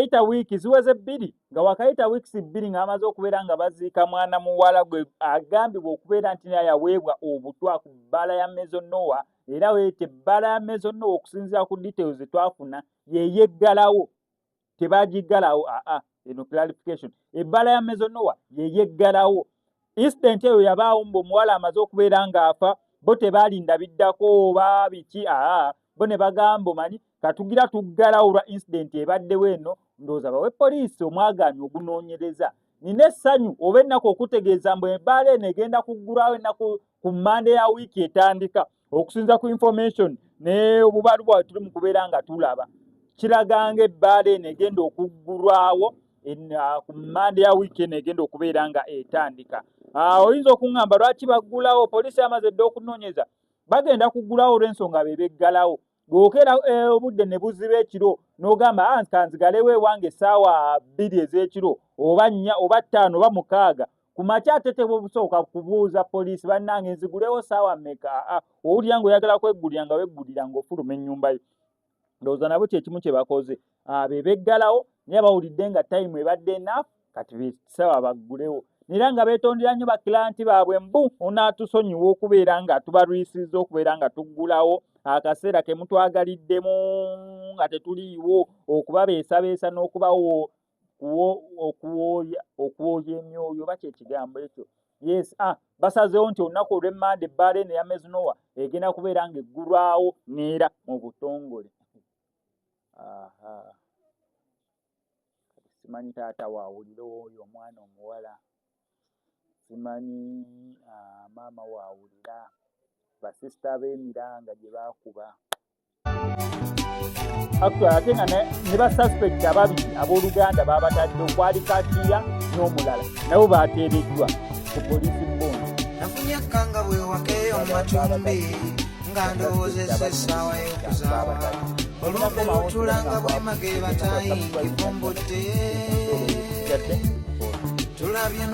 wakayita wiiki ziweze 2 nga wakayita weeks 2 ng'amaze okubeera nga baziika mwana muwala gwe agambibwa okubeera nti naye yaweebwa obutwa ku bbaala ya Mezonoa era weete bbaala ya Mezonoa okusinziira ku details ze twafuna yeyeggalawo tebagiggalawo eno clarification ebbaala ya Mezonoa yeyeggalawo incident eyo yabaawo omuwala amaze okubeera ng'afa bo tebaalinda biddako oba biki bo ne bagamba omanyi katugira tuggalawo lwa incident ebaddewo eno ndowooza bawe poliisi omwagaanya ogunoonyereza nina essanyu oba ennaku okutegeeza mbu ebbaala eno egenda kuggulwawo ennaku ku Monday ya wiiki etandika okusinza ku information ne obubalwa tuli mu kubeera nga tulaba kiraganga ebbaala eno egenda okuggulwawo ku Monday ya wiiki eno egenda okubeera nga etandika. Oyinza okuŋŋamba lwaki baggulawo poliisi amaze dda okunoonyeza bagenda kuggulawo olw'ensonga bebeggalawo gwokeera obudde ne buziba ekiro n'ogamba kanzigalewo ewange essaawa 2 ez'ekiro oba 4 oba 5 oba 6 ku makya ate tebusooka kubuuza poliisi bannange nzigulewo ssaawa mmeka owulira ng'oyagala kweggulira nga weggulira ng'ofuluma ennyumba yo ndowooza nabo kyekimu kye bakoze bebeggalawo naye bawulidde nga time ebadde enough kati beessaawa baggulewo era nga beetondera nnyo bakilanti baabwe mbu onaatusonyiwa okubeera nga tubalwisizza okubeera nga tuggulawo akaseera ke mutwagaliddemu nga tetuliiwo okubabeesabeesa n'okubawo okuwooya emyoyo oba kyekigambo ekyo yes basazeewo nti olunaku olw'emmande ebbaala eno eya Mezonoa egenda kubeera nga eggulwawo neera mu butongole. Simanyi taata waawulira oyo omwana omuwala simanyi maama waawulira basisita b'emiranga gye baakuba ate nga ne basuspect ababiri abooluganda baabatadde okwali Kakiya n'omulala nabo baateereddwa ku poliisi bbondi. Nafunye akkanga bwe wakeeyo mu matumbi nga ndowoozezza essaawa y'okuzaala olumbe lwotulanga bwemage bataayi kivumbudde tulabye